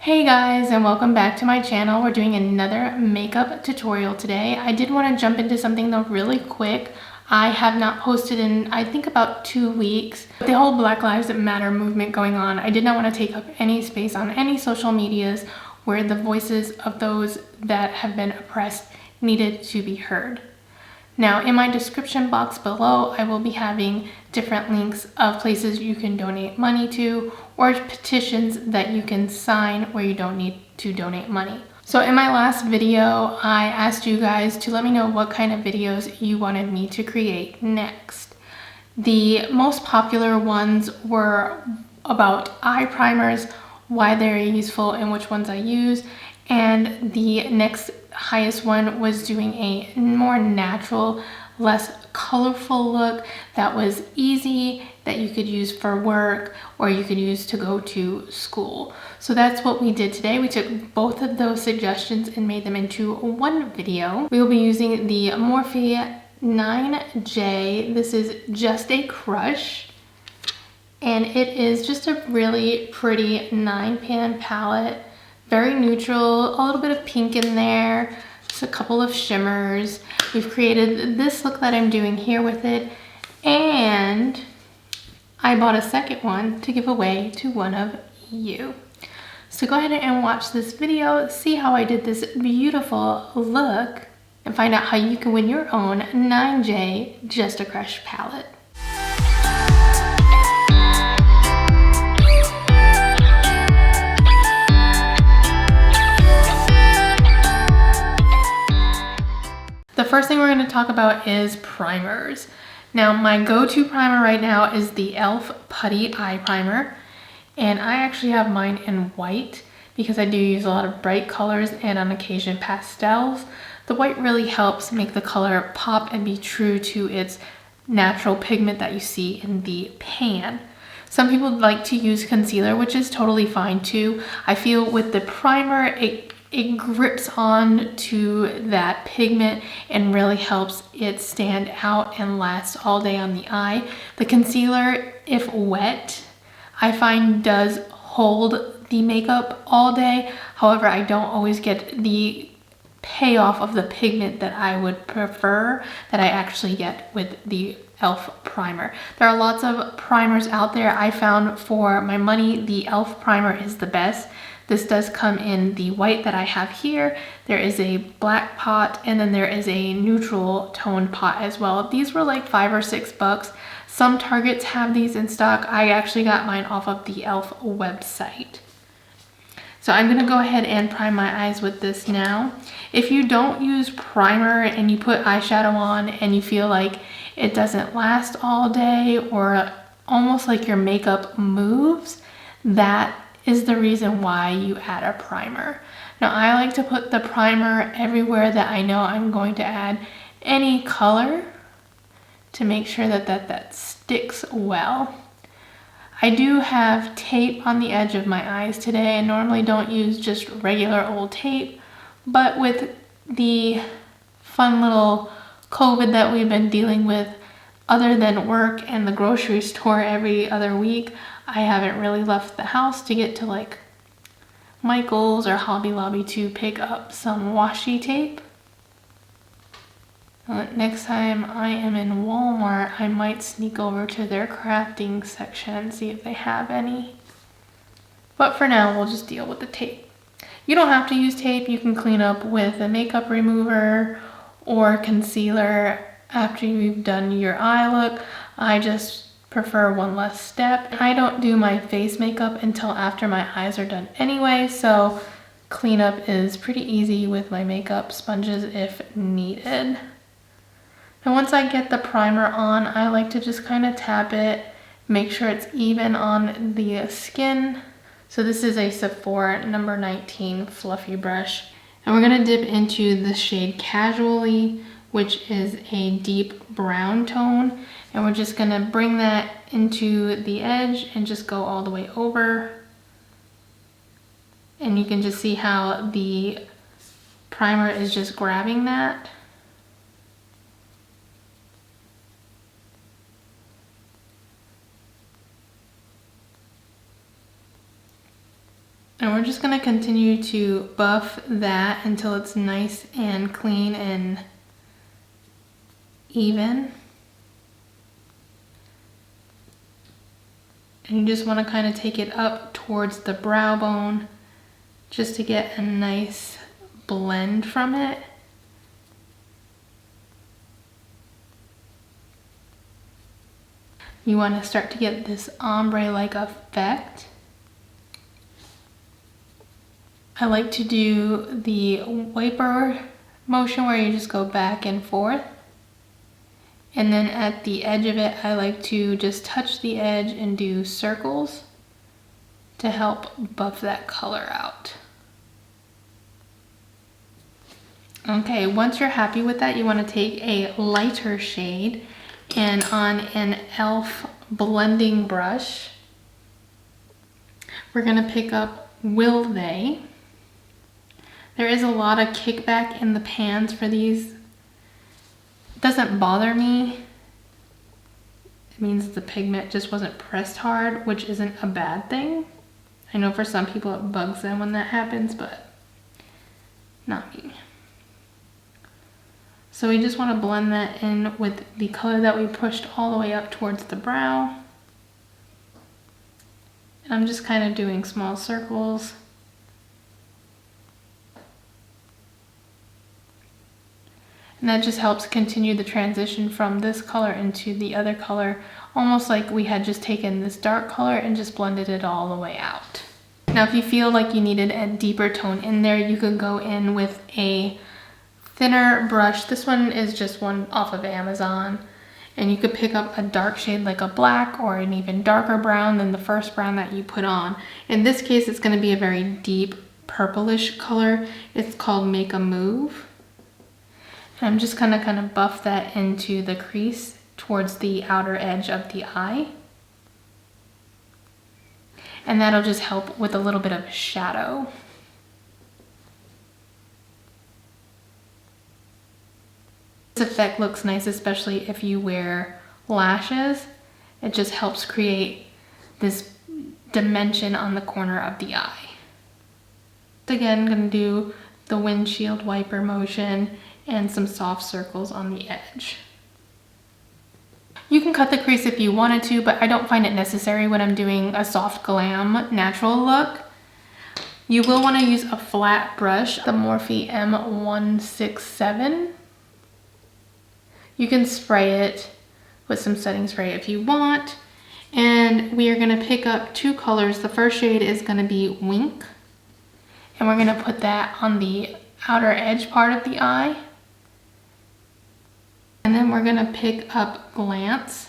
Hey guys, and welcome back to my channel. We're doing another makeup tutorial today. I did want to jump into something though really quick. I have not posted in I think about 2 weeks. With the whole Black Lives Matter movement going on, I did not want to take up any space on any social medias where the voices of those that have been oppressed needed to be heard. Now, in my description box below, I will be having different links of places you can donate money to or petitions that you can sign where you don't need to donate money. So in my last video, I asked you guys to let me know what kind of videos you wanted me to create next. The most popular ones were about eye primers, why they're useful and which ones I use. And the next highest one was doing a more natural, less colorful look that was easy, that you could use for work or you could use to go to school. So that's what we did today. We took both of those suggestions and made them into one video. We will be using the Morphe 9J. This is Just a Crush. And it is just a really pretty 9-pan palette. Very neutral, a little bit of pink in there, just a couple of shimmers. We've created this look that I'm doing here with it, and I bought a second one to give away to one of you. So go ahead and watch this video, see how I did this beautiful look, and find out how you can win your own 9J Just a Crush palette. The first thing we're going to talk about is primers. Now, my go-to primer right now is the e.l.f. Putty Eye Primer, and I actually have mine in white because I do use a lot of bright colors and on occasion pastels. The white really helps make the color pop and be true to its natural pigment that you see in the pan. Some people like to use concealer, which is totally fine too. I feel with the primer, it grips on to that pigment and really helps it stand out and last all day on the eye. The concealer, if wet, I find does hold the makeup all day. However, I don't always get the payoff of the pigment that I would prefer that I actually get with the e.l.f. primer. There are lots of primers out there. I found for my money, the e.l.f. primer is the best. This does come in the white that I have here. There is a black pot, and then there is a neutral toned pot as well. These were like $5 or $6. Some Targets have these in stock. I actually got mine off of the e.l.f. website. So I'm gonna go ahead and prime my eyes with this now. If you don't use primer and you put eyeshadow on and you feel like it doesn't last all day or almost like your makeup moves, that is the reason why you add a primer. Now, I like to put the primer everywhere that I know I'm going to add any color to make sure that sticks well. I do have tape on the edge of my eyes today. I normally don't use just regular old tape, but with the fun little COVID that we've been dealing with, other than work and the grocery store every other week, I haven't really left the house to get to like Michael's or Hobby Lobby to pick up some washi tape. Next time I am in Walmart, I might sneak over to their crafting section and see if they have any. But for now, we'll just deal with the tape. You don't have to use tape. You can clean up with a makeup remover or concealer after you've done your eye look. I just prefer one less step. I don't do my face makeup until after my eyes are done anyway, so cleanup is pretty easy with my makeup sponges if needed. And once I get the primer on, I like to just kind of tap it, make sure it's even on the skin. So this is a Sephora number 19 fluffy brush. And we're gonna dip into the shade Casually, which is a deep brown tone. And we're just gonna bring that into the edge and just go all the way over. And you can just see how the primer is just grabbing that. And we're just going to continue to buff that until it's nice and clean and even. And you just want to kind of take it up towards the brow bone just to get a nice blend from it. You want to start to get this ombre-like effect. I like to do the wiper motion where you just go back and forth. And then at the edge of it, I like to just touch the edge and do circles to help buff that color out. Okay, once you're happy with that, you want to take a lighter shade and on an e.l.f. blending brush, we're going to pick up Will They. There is a lot of kickback in the pans for these. It doesn't bother me. It means the pigment just wasn't pressed hard, which isn't a bad thing. I know for some people it bugs them when that happens, but not me. So we just want to blend that in with the color that we pushed all the way up towards the brow. And I'm just kind of doing small circles. And that just helps continue the transition from this color into the other color, almost like we had just taken this dark color and just blended it all the way out. Now, if you feel like you needed a deeper tone in there, you could go in with a thinner brush. This one is just one off of Amazon. And you could pick up a dark shade like a black or an even darker brown than the first brown that you put on. In this case, it's going to be a very deep purplish color. It's called Make a Move. And I'm just gonna kind of buff that into the crease towards the outer edge of the eye. And that'll just help with a little bit of shadow. This effect looks nice, especially if you wear lashes. It just helps create this dimension on the corner of the eye. Again, I'm gonna do the windshield wiper motion and some soft circles on the edge. You can cut the crease if you wanted to, but I don't find it necessary when I'm doing a soft glam natural look. You will want to use a flat brush, the Morphe M167. You can spray it with some setting spray if you want. And we are going to pick up two colors. The first shade is going to be Wink. And we're going to put that on the outer edge part of the eye. And then we're going to pick up Glance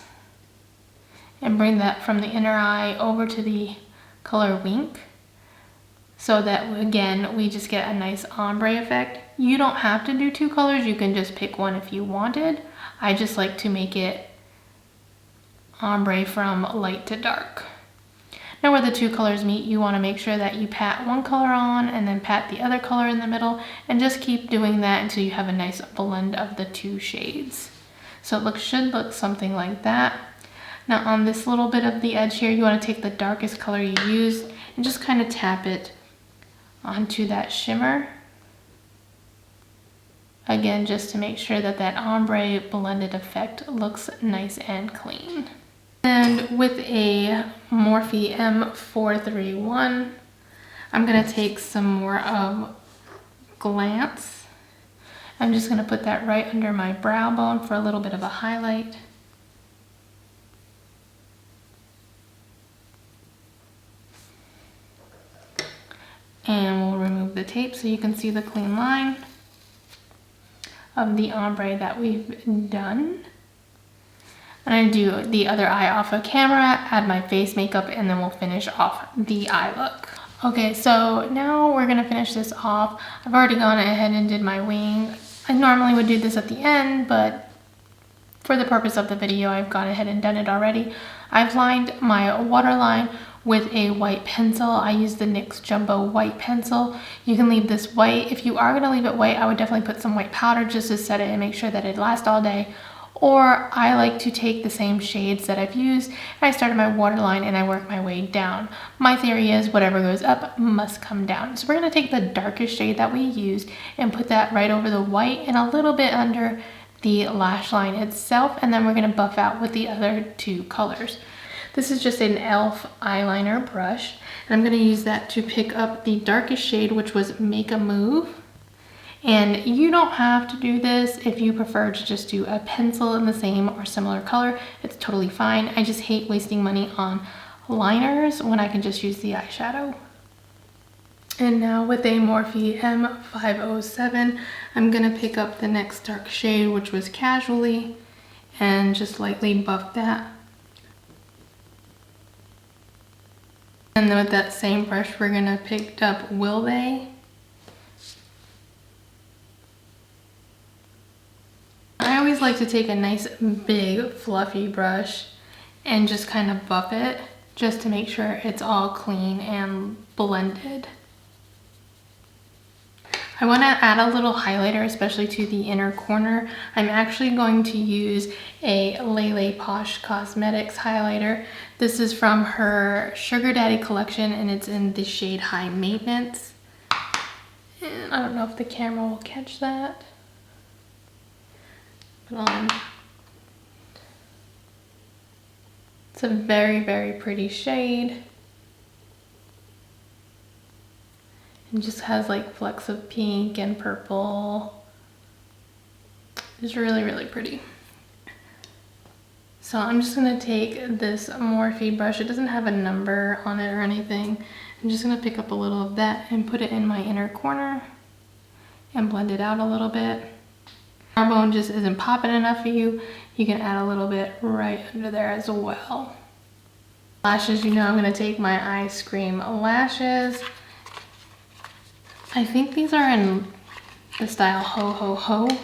and bring that from the inner eye over to the color Wink, so that again we just get a nice ombre effect. You don't have to do two colors, you can just pick one if you wanted. I just like to make it ombre from light to dark. Now where the two colors meet, you want to make sure that you pat one color on and then pat the other color in the middle, and just keep doing that until you have a nice blend of the two shades. So it should look something like that. Now on this little bit of the edge here, you want to take the darkest color you used and just kind of tap it onto that shimmer. Again, just to make sure that that ombre blended effect looks nice and clean. And with a Morphe M431, I'm going to take some more of Glance. I'm just going to put that right under my brow bone for a little bit of a highlight. And we'll remove the tape so you can see the clean line of the ombre that we've done. And I do the other eye off of camera, add my face makeup, and then we'll finish off the eye look. Okay, so now we're gonna finish this off. I've already gone ahead and did my wing. I normally would do this at the end, but for the purpose of the video, I've gone ahead and done it already. I've lined my waterline with a white pencil. I use the NYX Jumbo white pencil. You can leave this white. If you are gonna leave it white, I would definitely put some white powder just to set it and make sure that it lasts all day. or I like to take the same shades that I've used and I start at my waterline and I work my way down. My theory is whatever goes up must come down. So we're going to take the darkest shade that we used and put that right over the white and a little bit under the lash line itself, and then we're going to buff out with the other two colors. This is just an e.l.f. eyeliner brush, and I'm going to use that to pick up the darkest shade, which was Make a Move. And you don't have to do this if you prefer to just do a pencil in the same or similar color. It's totally fine. I just hate wasting money on liners when I can just use the eyeshadow. And now with a Morphe M507, I'm going to pick up the next dark shade, which was Casually, and just lightly buff that. And then with that same brush, we're going to pick up Will They. I always like to take a nice big fluffy brush and just kind of buff it just to make sure it's all clean and blended. I want to add a little highlighter, especially to the inner corner. I'm actually going to use a LeLePosh Cosmetics highlighter. This is from her Sugar Daddy collection and it's in the shade High Maintenance. And I don't know if the camera will catch that. It's a very, very pretty shade. It just has like flecks of pink and purple. It's really, really pretty. So I'm just gonna take this Morphe brush. It doesn't have a number on it or anything. I'm just gonna pick up a little of that and put it in my inner corner and blend it out a little bit. Our bone just isn't popping enough for you. You can add a little bit right under there as well. Lashes, you know I'm gonna take my Ice Cream lashes. I think these are in the style HoHoHo.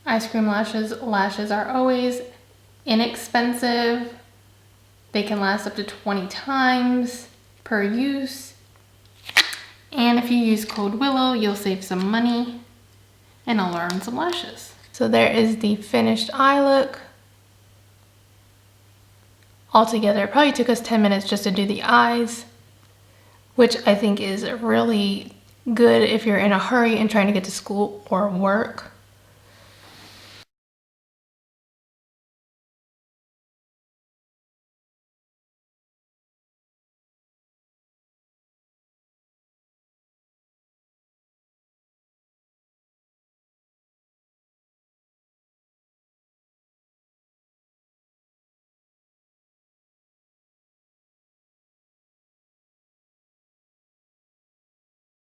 Ice Cream lashes are always inexpensive. They can last up to 20 times per use. And if you use code WILLOW, you'll save some money and I'll earn some lashes. So there is the finished eye look. Altogether, it probably took us 10 minutes just to do the eyes, which I think is really good if you're in a hurry and trying to get to school or work.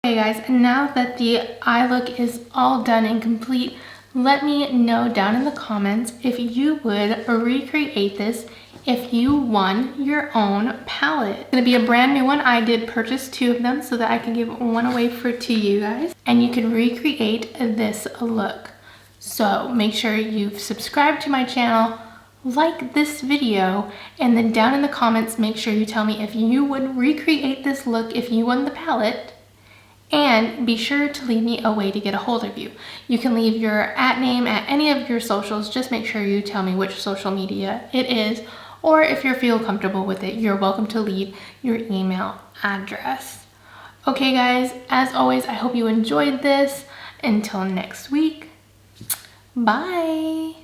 Okay guys, now that the eye look is all done and complete, let me know down in the comments if you would recreate this if you won your own palette. It's gonna be a brand new one. I did purchase 2 of them so that I can give one away to you guys, and you can recreate this look. So make sure you've subscribed to my channel, like this video, and then down in the comments make sure you tell me if you would recreate this look if you won the palette. And be sure to leave me a way to get a hold of you. You can leave your @name at any of your socials. Just make sure you tell me which social media it is, or if you feel comfortable with it, you're welcome to leave your email address. Okay guys, as always, I hope you enjoyed this. Until next week, bye.